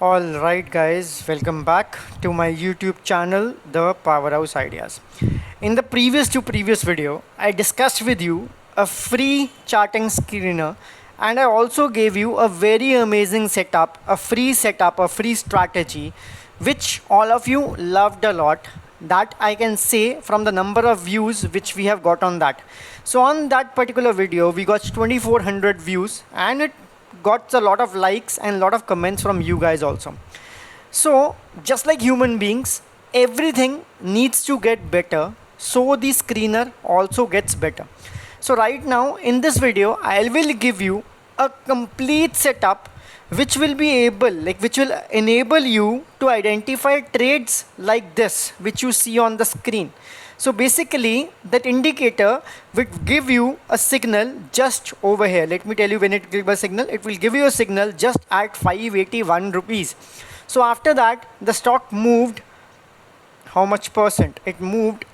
Alright guys, welcome back to my YouTube channel, The Powerhouse Ideas. In the previous video, I discussed with you a free charting screener, and I also gave you a very amazing setup, a free strategy, which all of you loved a lot. That I can say from the number of views which we have got on that. So on that particular video, we got 2400 views and it got a lot of likes and a lot of comments from you guys also. So just like human beings, everything needs to get better, so the screener also gets better. So right now in this video, I will give you a complete setup which will enable you to identify trades like this which you see on the screen. So basically that indicator will give you a signal just over here. Let me tell you when it gives a signal. It will give you a signal just at 581 rupees. So after that the stock moved how much percent? It moved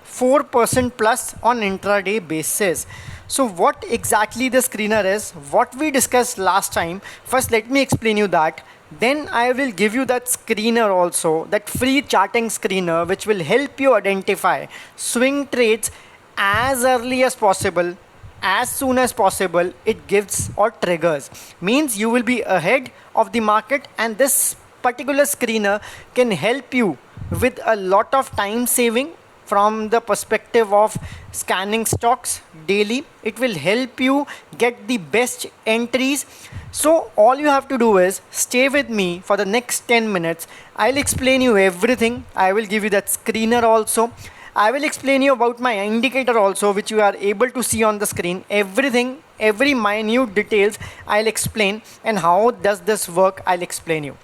4% plus on intraday basis. So what exactly the screener is, what we discussed last time, first let me explain you that. Then I will give you that screener also, that free charting screener which will help you identify swing trades as early as possible, as soon as possible it gives or triggers. Means you will be ahead of the market, and this particular screener can help you with a lot of time saving from the perspective of scanning stocks daily. It will help you get the best entries. So all you have to do is stay with me for the next 10 minutes. I'll explain you everything. I will give you that screener also. I will explain you about my indicator also, which you are able to see on the screen. Everything, every minute details I'll explain, and how does this work I'll explain you.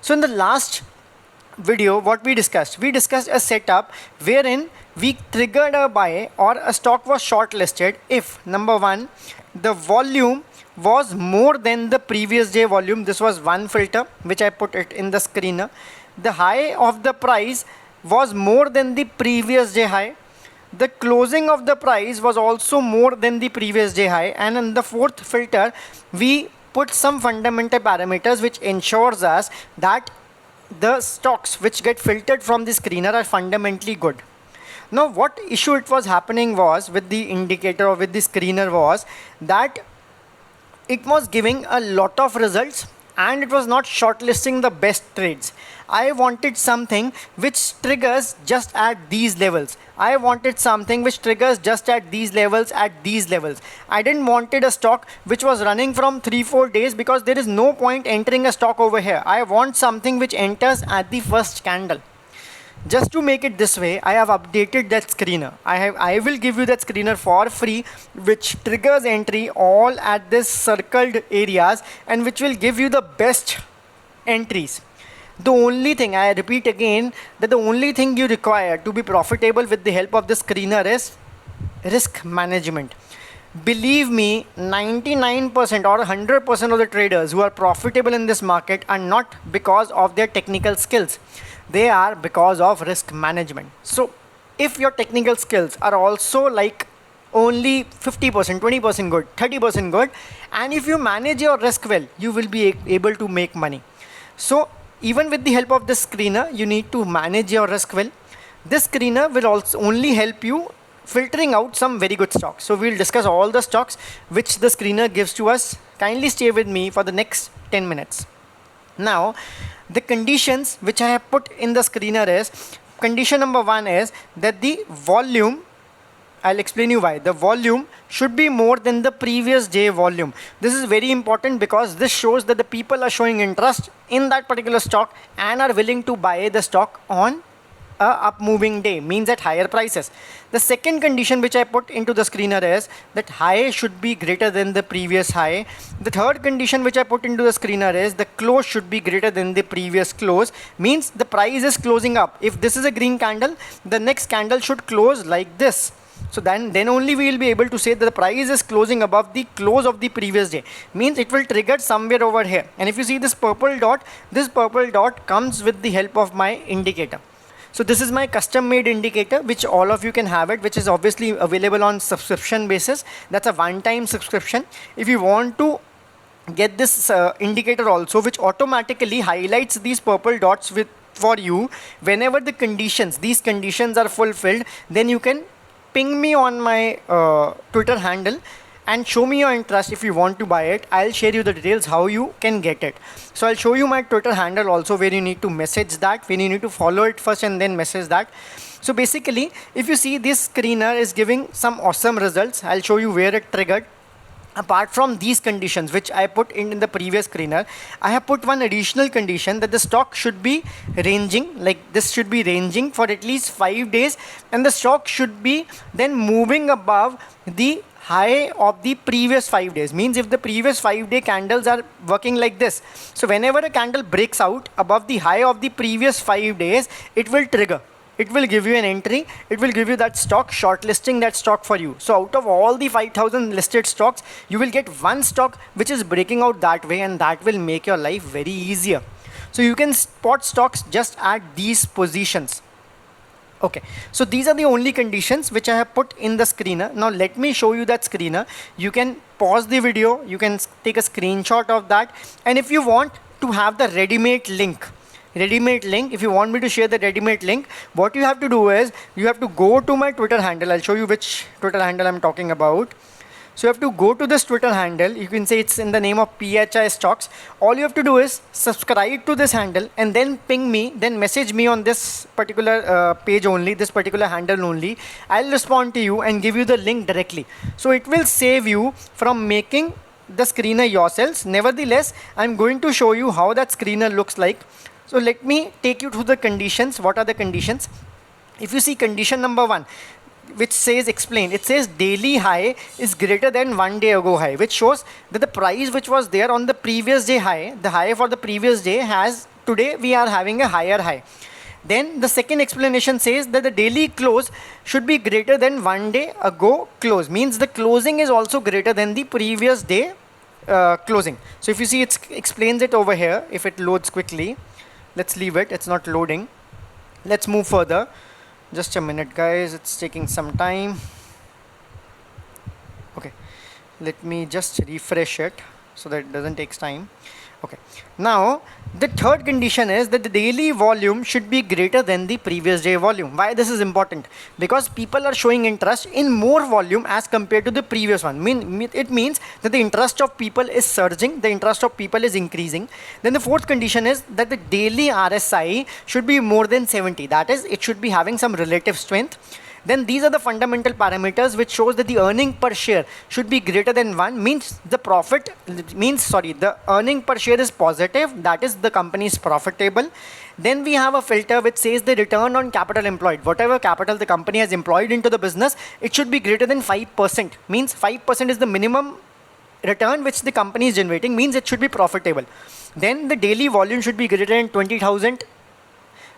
So in the last video, what we discussed a setup wherein we triggered a buy or a stock was shortlisted if, number one, the volume was more than the previous day volume. This was one filter which I put it in the screener. The high of the price was more than the previous day high. The closing of the price was also more than the previous day high. And in the fourth filter, we put some fundamental parameters which ensures us that the stocks which get filtered from the screener are fundamentally good. Now what issue it was happening was with the indicator or with the screener was that it was giving a lot of results and it was not shortlisting the best trades. I wanted something which triggers just at these levels. I wanted something which triggers just at these levels, I didn't wanted a stock which was running from 3-4 days, because there is no point entering a stock over here. I want something which enters at the first candle. Just to make it this way, I have updated that screener. I will give you that screener for free, which triggers entry all at this circled areas and which will give you the best entries. The only thing, I repeat again, that the only thing you require to be profitable with the help of the screener is risk management. Believe me, 99% or 100% of the traders who are profitable in this market are not because of their technical skills. They are because of risk management. So if your technical skills are also like only 50%, 20% good, 30% good, and if you manage your risk well, you will be able to make money. So even with the help of this screener, you need to manage your risk well. This screener will also only help you filtering out some very good stocks. So we'll discuss all the stocks which the screener gives to us. Kindly stay with me for the next 10 minutes. Now, the conditions which I have put in the screener is, condition number one is that the volume, I'll explain you why. The volume should be more than the previous day volume. This is very important because this shows that the people are showing interest in that particular stock and are willing to buy the stock on a up moving day, means at higher prices. The second condition which I put into the screener is that high should be greater than the previous high. The third condition which I put into the screener is the close should be greater than the previous close, means the price is closing up. If this is a green candle, the next candle should close like this. So then only we will be able to say that the price is closing above the close of the previous day, means it will trigger somewhere over here. And if you see this purple dot comes with the help of my indicator. So this is my custom made indicator, which all of you can have it, which is obviously available on subscription basis. That's a one-time subscription. If you want to get this indicator also, which automatically highlights these purple dots with for you whenever these conditions are fulfilled. Then you can ping me on my Twitter handle and show me your interest. If you want to buy it, I'll share you the details how you can get it. So I'll show you my Twitter handle also, where you need to message that, when you need to follow it first and then message that. So basically, if you see, this screener is giving some awesome results. I'll show you where it triggered. Apart from these conditions which I put in the previous screener, I have put one additional condition, that the stock should be ranging, like this should be ranging for at least 5 days, and the stock should be then moving above the high of the previous 5 days. Means if the previous 5-day candles are working like this, so whenever a candle breaks out above the high of the previous 5 days, it will trigger. It will give you an entry, it will give you that stock, shortlisting that stock for you. So out of all the 5,000 listed stocks, you will get one stock which is breaking out that way, and that will make your life very easier. So you can spot stocks just at these positions. Okay, so these are the only conditions which I have put in the screener. Now let me show you that screener. You can pause the video, you can take a screenshot of that, and if you want to have the ready-made link, if you want me to share the ready-made link, what you have to do is you have to go to my Twitter handle. I'll show you which Twitter handle I'm talking about. So you have to go to this Twitter handle. You can say it's in the name of PHI Stocks. All you have to do is subscribe to this handle and then ping me, then message me on this particular page only, this particular handle only. I'll respond to you and give you the link directly. So it will save you from making the screener yourselves. Nevertheless, I'm going to show you how that screener looks like. So let me take you through the conditions. What are the conditions? If you see condition number 1, which says explain, it says daily high is greater than 1 day ago high, which shows that the price which was there on the previous day high, the high for the previous day, has today we are having a higher high. Then the second explanation says that the daily close should be greater than 1 day ago close, means the closing is also greater than the previous day closing. So if you see, it explains it over here. If it loads quickly, let's leave it, it's not loading. Let's move further. Just a minute, guys, it's taking some time. Okay, let me just refresh it so that it doesn't take time. Okay, now the third condition is that the daily volume should be greater than the previous day volume. Why this is important? Because people are showing interest in more volume as compared to the previous one. It means that the interest of people is surging, the interest of people is increasing. Then the fourth condition is that the daily RSI should be more than 70. That is, it should be having some relative strength. Then these are the fundamental parameters which shows that the earning per share should be greater than 1, means the earning per share is positive, that is the company is profitable. Then we have a filter which says the return on capital employed. Whatever capital the company has employed into the business, it should be greater than 5%. Means 5% is the minimum return which the company is generating, means it should be profitable. Then the daily volume should be greater than 20,000,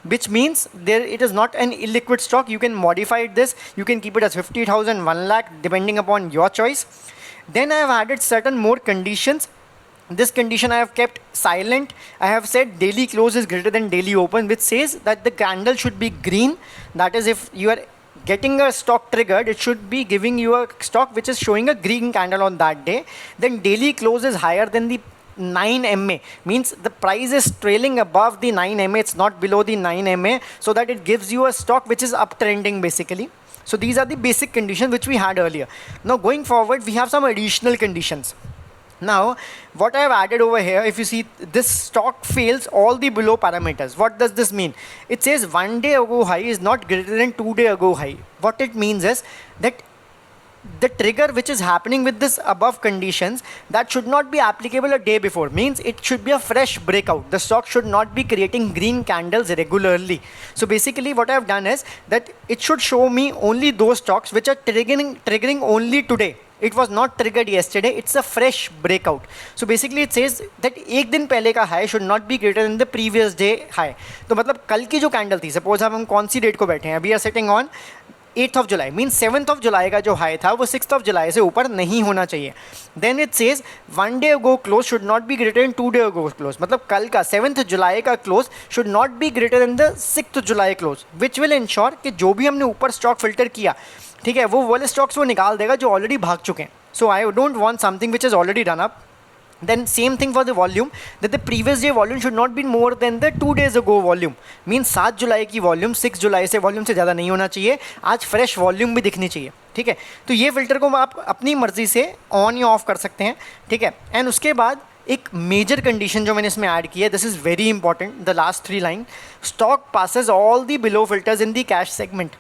which means it is not an illiquid stock. You can modify this, you can keep it as 50,000, 1 lakh, depending upon your choice. Then I have added certain more conditions. This condition I have kept silent. I have said daily close is greater than daily open, which says that the candle should be green. That is, if you are getting a stock triggered, it should be giving you a stock which is showing a green candle on that day. Then daily close is higher than the 9 MA, means the price is trailing above the 9 MA, it's not below the 9 MA, so that it gives you a stock which is uptrending basically. So these are the basic conditions which we had earlier. Now going forward, we have some additional conditions. Now what I have added over here, if you see, this stock fails all the below parameters. What does this mean? It says 1 day ago high is not greater than 2 day ago high. What it means is that the trigger which is happening with this above conditions, that should not be applicable a day before, means it should be a fresh breakout. The stock should not be creating green candles regularly. So basically what I have done is that it should show me only those stocks which are triggering only today. It was not triggered yesterday, it's a fresh breakout. So basically it says that एक दिन पहले का high should not be greater than the previous day high. तो मतलब कल की जो candle थी, सपोज हम कौन सी डेट को बैठे हैं, we are setting on 8th of July, mean 7th of July का जो हाई था वो 6th of July से ऊपर नहीं होना चाहिए. Then it says 1 day ago close should not be greater than 2 day ago close. मतलब कल का 7th July का close should not be greater than the 6th July close, which will ensure कि जो भी हमने ऊपर स्टॉक फिल्टर किया, ठीक है, वो वाले स्टॉक्स वो निकाल देगा जो ऑलरेडी भाग चुके हैं. So I don't want something which is already run up. Then same thing for the volume, that the previous day volume should not be more than the 2 days ago volume. Means 7 जुलाई की volume 6 जुलाई से volume से ज़्यादा नहीं होना चाहिए, आज fresh volume भी दिखनी चाहिए, ठीक है. तो ये फिल्टर को आप अपनी मर्जी से ऑन या ऑफ कर सकते हैं, ठीक है. एंड उसके बाद एक मेजर कंडीशन जो मैंने इसमें ऐड की है, this is very important, the last 3 line, stock passes all the below filters in the cash segment.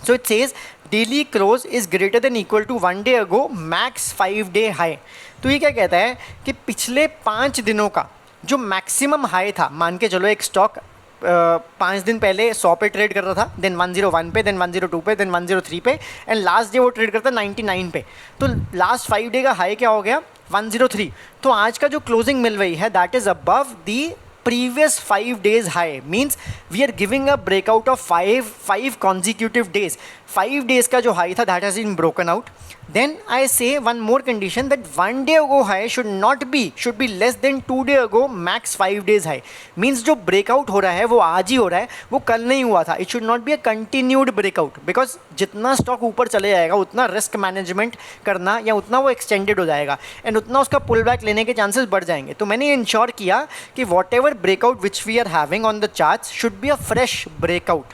So it says daily close is greater than equal to 1 day ago max 5 day high. तो ये क्या कहता है कि पिछले 5 दिनों का जो मैक्सिमम हाई था, मान के चलो एक स्टॉक 5 दिन पहले 100 पे ट्रेड कर रहा था, देन 101 पे, देन 102 पे, देन 103 पे, एंड लास्ट डे वो ट्रेड करता 99 पे. तो लास्ट 5 डे का हाई क्या हो गया, 103. तो आज का जो क्लोजिंग मिल रही है that is above the previous 5 days high. Means we are giving a breakout of 5 consecutive days. 5 days का जो high था that has been broken out. Then I say one more condition, that 1 day ago high should be less than 2 day ago max 5 days high. Means जो breakout हो रहा है वो आज ही हो रहा है, वो कल नहीं हुआ था. It should not be a continued breakout, because जितना स्टॉक ऊपर चले जाएगा उतना रिस्क मैनेजमेंट करना या उतना वो एक्सटेंडेड हो जाएगा एंड उतना उसका पुल बैक लेने के चांसेस बढ़ जाएंगे. तो मैंने इंश्योर किया कि what ever breakout which we are having on the charts should be a fresh breakout.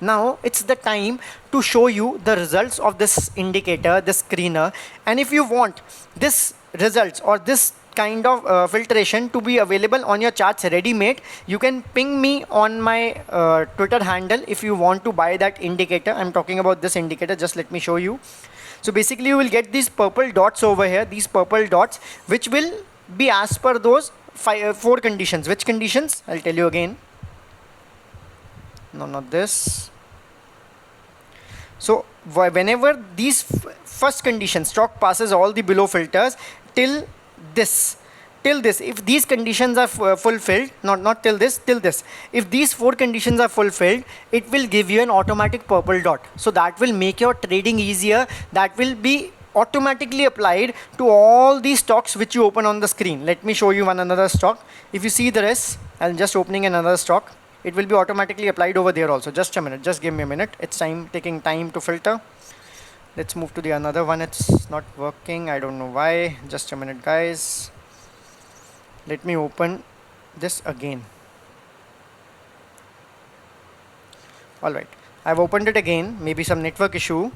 Now it's the time to show you the results of this indicator, this screener, and if you want this results or this kind of filtration to be available on your charts ready made, you can ping me on my Twitter handle if you want to buy that indicator. I'm talking about this indicator, just let me show you. So basically you will get these purple dots over here, these purple dots, which will be as per those 4 conditions. Which conditions? I'll tell you again. No, not this. So whenever these first condition, stock passes all the below filters till this, if these conditions are fulfilled, not till this, if these 4 conditions are fulfilled, it will give you an automatic purple dot. So that will make your trading easier. That will be automatically applied to all these stocks which you open on the screen. Let me show you another stock. If you see the rest, I'm just opening another stock. It will be automatically applied over there also. Just a minute, just give me a minute. It's taking time to filter. Let's move to the another one. It's not working, I don't know why. Just a minute, guys. Let me open this again. Alright, I've opened it again. Maybe some network issue,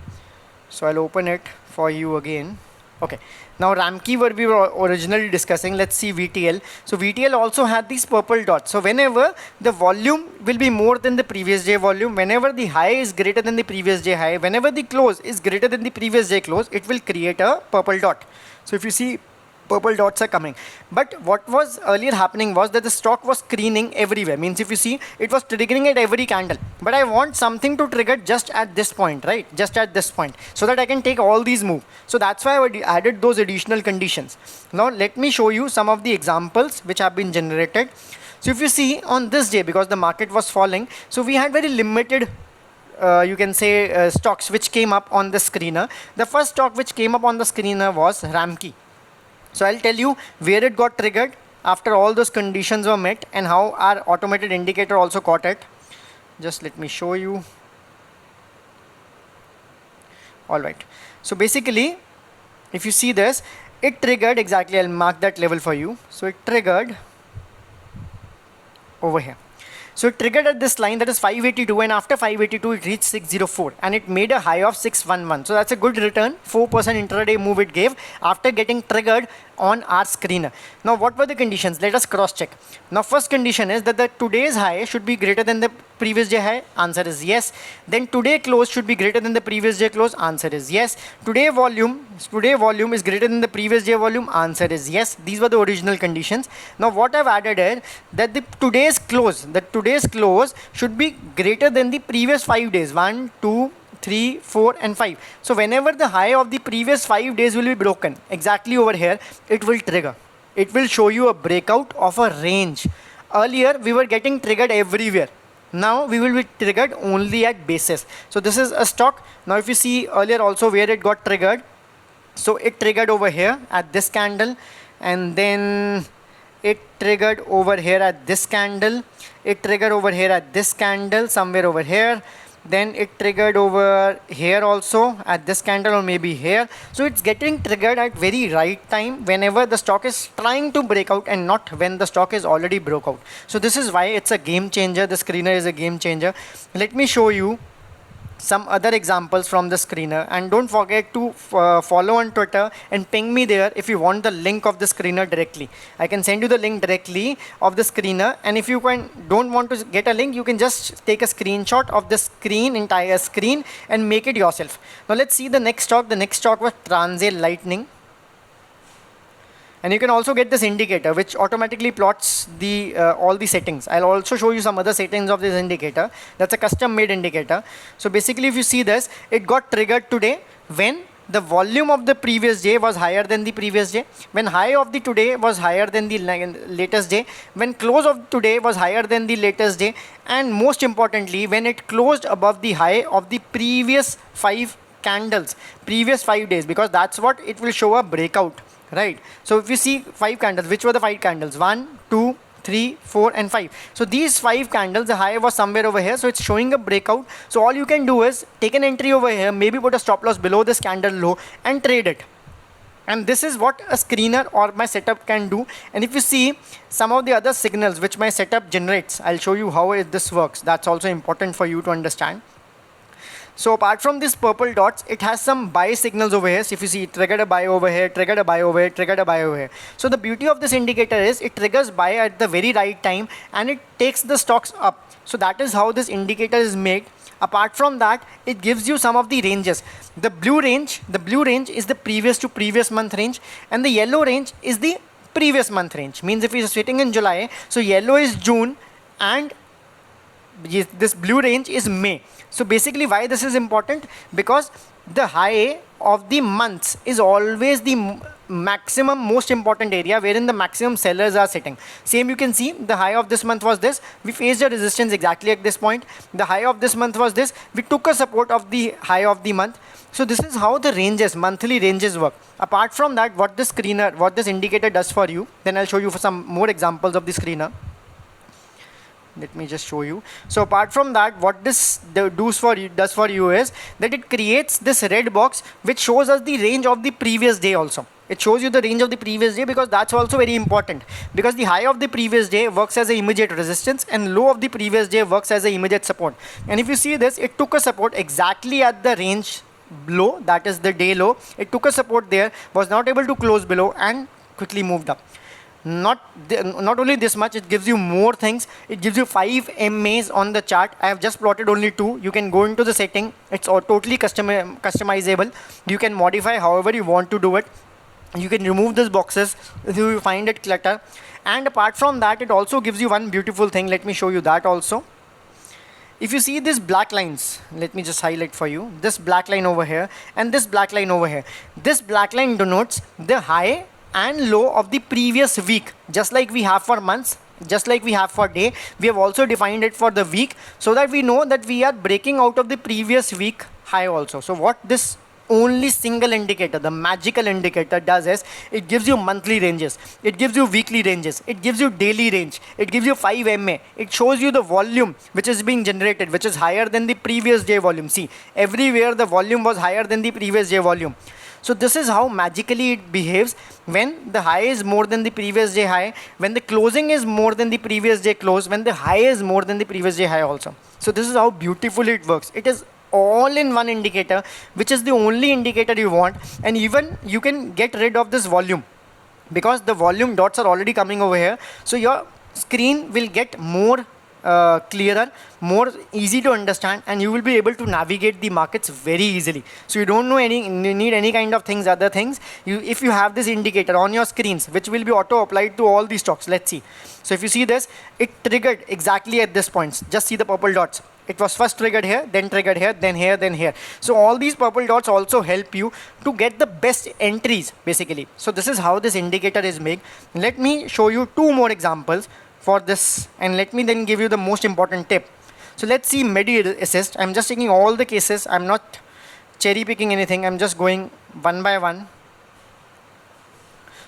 so I'll open it for you again. Okay, now Ramkey we were originally discussing. Let's see VTL. So VTL also had these purple dots. So whenever the volume will be more than the previous day volume, whenever the high is greater than the previous day high, whenever the close is greater than the previous day close, it will create a purple dot. So if you see, purple dots are coming. But what was earlier happening was that the stock was screening everywhere. Means if you see, it was triggering at every candle. But I want something to trigger just at this point, right? Just at this point, so that I can take all these moves. So that's why I added those additional conditions. Now let me show you some of the examples which have been generated. So if you see on this day, because the market was falling, so we had very limited you can say stocks which came up on the screener. The first stock which came up on the screener was Ramkey. So I'll tell you where it got triggered after all those conditions were met and how our automated indicator also caught it. Just let me show you. Alright, so basically if you see this, it triggered exactly, I'll mark that level for you. So it triggered over here. So it triggered at this line, that is 582, and after 582 it reached 604 and it made a high of 611. So that's a good return. 4% intraday move it gave after getting triggered on our screener. Now what were the conditions? Let us cross check. Now first condition is that the today's high should be greater than the previous day high. Answer is yes. Then today close should be greater than the previous day close. Answer is yes. Today volume is greater than the previous day volume. Answer is yes. These were the original conditions. Now what I've added is that the today's close should be greater than the previous 5 days. 1, 2, 3, 4 and 5. So whenever the high of the previous 5 days will be broken, exactly over here, it will trigger. It will show you a breakout of a range. Earlier we were getting triggered everywhere. Now we will be triggered only at basis. So this is a stock. Now if you see earlier also where it got triggered, so it triggered over here at this candle, and then it triggered over here at this candle. It triggered over here at this candle, somewhere over here. then it triggered over here also at this candle or maybe here. So it's getting triggered at very right time whenever the stock is trying to break out and not when the stock is already broke out. So this is why it's a game changer. The screener is a game changer. Let me show you some other examples from the screener, and don't forget to follow on Twitter and ping me there if you want the link of the screener directly. I can send you the link directly of the screener, and if you don't want to get a link, you can just take a screenshot of the entire screen and make it yourself. Now let's see the next stock. The next stock was Transale Lightning. And you can also get this indicator which automatically plots the all the settings. I'll also show you some other settings of this indicator. That's a custom made indicator. So basically if you see this, it got triggered today when the volume of the previous day was higher than the previous day, when high of the today was higher than the latest day, when close of today was higher than the latest day, and most importantly when it closed above the high of the previous 5 candles, previous 5 days, because that's what it will show a breakout. Right. So if you see 5 candles, which were the 5 candles? 1, 2, 3, 4 and 5. So these 5 candles, the high was somewhere over here. So it's showing a breakout. So all you can do is take an entry over here, maybe put a stop loss below this candle low and trade it. And this is what a screener or my setup can do. And if you see some of the other signals which my setup generates, I'll show you how this works. That's also important for you to understand. So apart from these purple dots, it has some buy signals over here. So if you see, it triggered a buy over here, triggered a buy over here, triggered a buy over here. So the beauty of this indicator is it triggers buy at the very right time and it takes the stocks up. So that is how this indicator is made. Apart from that, it gives you some of the ranges. The blue range is the previous to previous month range, and the yellow range is the previous month range. Means if you're sitting in July, so yellow is June and this blue range is May. So basically why this is important, because the high of the months is always the maximum most important area wherein the maximum sellers are sitting. Same you can see, the high of this month was this, we faced a resistance exactly at this point. The high of this month was this, we took a support of the high of the month. So this is how the ranges, monthly ranges work. Apart from that, what this indicator does for you, then I'll show you for some more examples of the screener. Let me just show you. So apart from that, what this does for you is that it creates this red box which shows us the range of the previous day also. It shows you the range of the previous day, because that's also very important, because the high of the previous day works as an immediate resistance and low of the previous day works as an immediate support. And if you see this, it took a support exactly at the range low, that is the day low. It took a support there, was not able to close below and quickly moved up. Not only this much, it gives you more things. It gives you 5 MAs on the chart. I have just plotted only 2. You can go into the setting. It's all totally customizable. You can modify however you want to do it. You can remove these boxes if you find it clutter. And apart from that, it also gives you one beautiful thing. Let me show you that also. If you see these black lines, let me just highlight for you. This black line over here and this black line over here. This black line denotes the high and low of the previous week. Just like we have for months, just like we have for day, we have also defined it for the week, so that we know that we are breaking out of the previous week high also. So what this only single indicator, the magical indicator, does is it gives you monthly ranges, it gives you weekly ranges, it gives you daily range, it gives you 5 MA, it shows you the volume which is being generated, which is higher than the previous day volume. See, everywhere the volume was higher than the previous day volume. So this is how magically it behaves when the high is more than the previous day high, when the closing is more than the previous day close, when the high is more than the previous day high also. So this is how beautifully it works. It is all in one indicator, which is the only indicator you want. And even you can get rid of this volume, because the volume dots are already coming over here. So your screen will get more clearer, more easy to understand, and you will be able to navigate the markets very easily. So you don't need any kind of things, other things. If you have this indicator on your screens, which will be auto applied to all these stocks. Let's see. So if you see this, it triggered exactly at this point. Just see the purple dots. It was first triggered here, then triggered here, then here, then here. So all these purple dots also help you to get the best entries basically. So this is how this indicator is made. Let me show you 2 more examples for this, and let me then give you the most important tip. So let's see Medi Assist. I'm just taking all the cases. I'm not cherry picking anything. I'm just going one by one.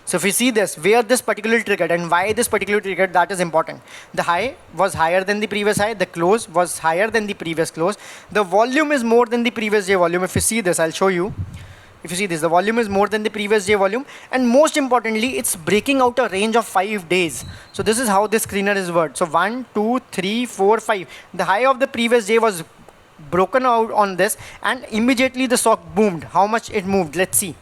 So if you see this, where this particular triggered and why this particular triggered, that is important. The high was higher than the previous high, the close was higher than the previous close, the volume is more than the previous day volume. If you see this, I'll show you. If you see this, the volume is more than the previous day volume, and most importantly, it's breaking out a range of 5 days. So this is how this screener is worked. So 1, 2, 3, 4, 5. The high of the previous day was broken out on this, and immediately the stock boomed. How much it moved? Let's see.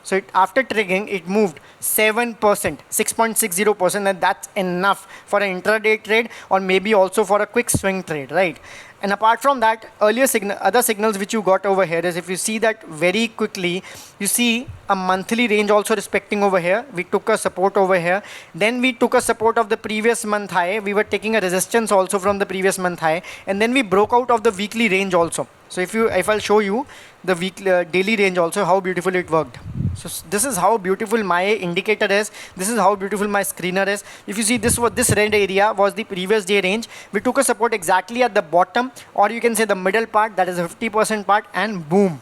So after triggering, it moved 7%, 6.60%, and that's enough for an intraday trade, or maybe also for a quick swing trade, right? And apart from that, other signals which you got over here is, if you see that very quickly, you see a monthly range also respecting over here. We took a support over here. Then we took a support of the previous month high. We were taking a resistance also from the previous month high. And then we broke out of the weekly range also. So if I'll show you the daily range also, how beautiful it worked. So this is how beautiful my indicator is. This is how beautiful my screener is. If you see, this red area was the previous day range. We took a support exactly at the bottom, or you can say the middle part, that is the 50% part, and boom.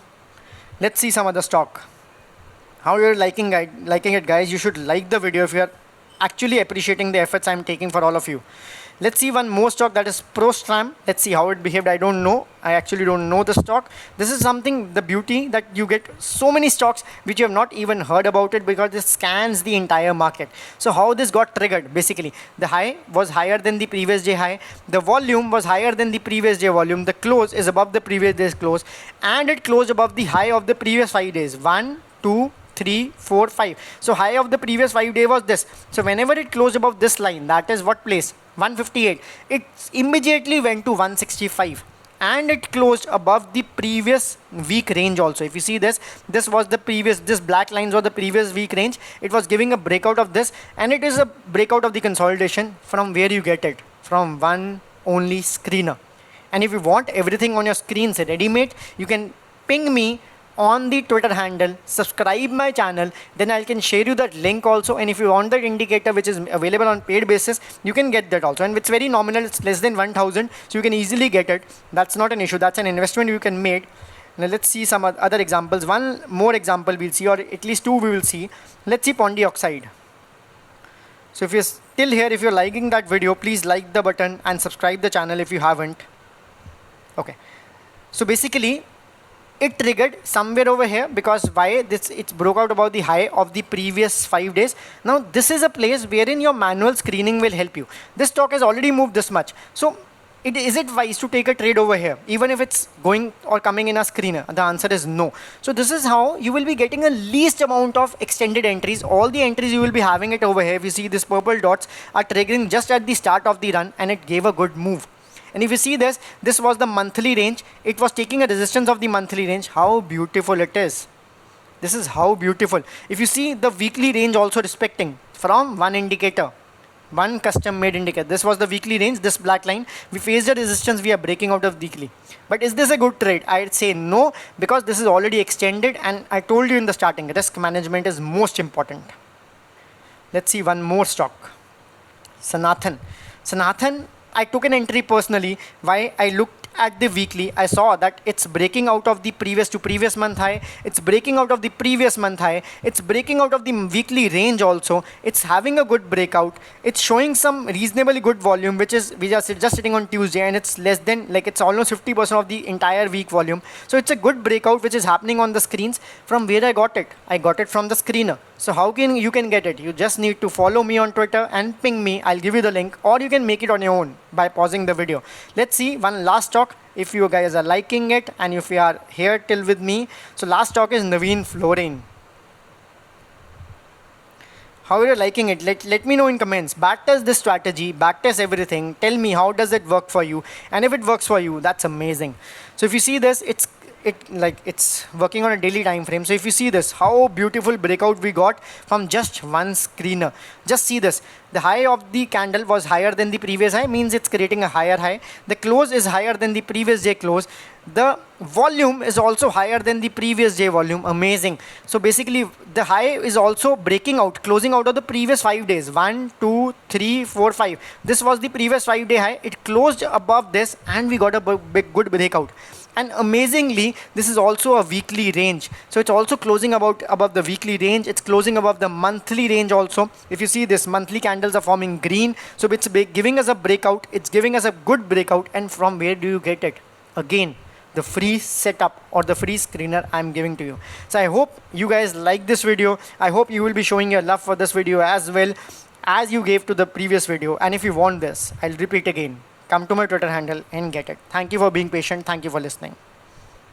Let's see some other stock. How you're liking it, guys? You should like the video if you are actually appreciating the efforts I'm taking for all of you. Let's see one more stock, that is Prostram. Let's see how it behaved. I don't know. I actually don't know the stock. This is something, the beauty, that you get so many stocks which you have not even heard about it, because it scans the entire market. So how this got triggered, basically, the high was higher than the previous day high. The volume was higher than the previous day volume. The close is above the previous day's close. And it closed above the high of the previous 5 days. 1, 2, 3, 4, 5. So high of the previous 5 day was this. So whenever it closed above this line, that is what place? 158. It immediately went to 165. And it closed above the previous week range also. If you see this was the previous, this black lines were the previous week range. It was giving a breakout of this, and it is a breakout of the consolidation. From where you get it? From one only screener. And if you want everything on your screens ready-made, you can ping me on the Twitter handle, subscribe my channel, then I can share you that link also. And if you want that indicator which is available on paid basis, you can get that also, and it's very nominal. It's less than 1,000, so you can easily get it. That's not an issue. That's an investment you can make. Now let's see some other examples. One more example we'll see, or at least two we will see. Let's see Pondy Oxide. So if you're still here, if you're liking that video, please like the button and subscribe the channel if you haven't. Okay, so basically it triggered somewhere over here, because why? It's broke out about the high of the previous 5 days. Now this is a place wherein your manual screening will help you. This stock has already moved this much, so is it wise to take a trade over here even if it's going or coming in a screener? The answer is no. So this is how you will be getting a least amount of extended entries. All the entries you will be having it over here. If you see, this purple dots are triggering just at the start of the run, and it gave a good move. And if you see this was the monthly range. It was taking a resistance of the monthly range. How beautiful it is. This is how beautiful. If you see the weekly range also respecting from one indicator, one custom made indicator. This was the weekly range, this black line. We faced a resistance, we are breaking out of weekly. But is this a good trade? I'd say no, because this is already extended, and I told you in the starting, risk management is most important. Let's see one more stock. Sanathan. I took an entry personally. Why? I looked at the weekly. I saw that it's breaking out of the previous month high. It's breaking out of the previous month high. It's breaking out of the weekly range also. It's having a good breakout. It's showing some reasonably good volume, we are just sitting on Tuesday, and it's less than, it's almost 50% of the entire week volume. So it's a good breakout which is happening on the screens. From where I got it? I got it from the screener. So how you can get it? You just need to follow me on Twitter and ping me. I'll give you the link, or you can make it on your own by pausing the video. Let's see one last stock. If you guys are liking it, and if you are here till with me. So last stock is Naveen Fluorine. How are you liking it? Let me know in comments. Backtest this strategy, backtest everything. Tell me, how does it work for you? And if it works for you, that's amazing. So if you see this, it's working on a daily time frame. So if you see this, how beautiful breakout we got from just one screener. Just see this. The high of the candle was higher than the previous high, means it's creating a higher high. The close is higher than the previous day close. The volume is also higher than the previous day volume. Amazing. So basically the high is also breaking out, closing out of the previous 5 days. 1, 2, 3, 4, 5. This was the previous 5-day high. It closed above this and we got a big good breakout. And amazingly, this is also a weekly range. So it's also closing above the weekly range. It's closing above the monthly range also. If you see, this monthly candles are forming green. So it's giving us a breakout. It's giving us a good breakout. And from where do you get it? Again, the free setup or the free screener I'm giving to you. So I hope you guys like this video. I hope you will be showing your love for this video as well as you gave to the previous video. And if you want this, I'll repeat again. Come to my Twitter handle and get it. Thank you for being patient. Thank you for listening.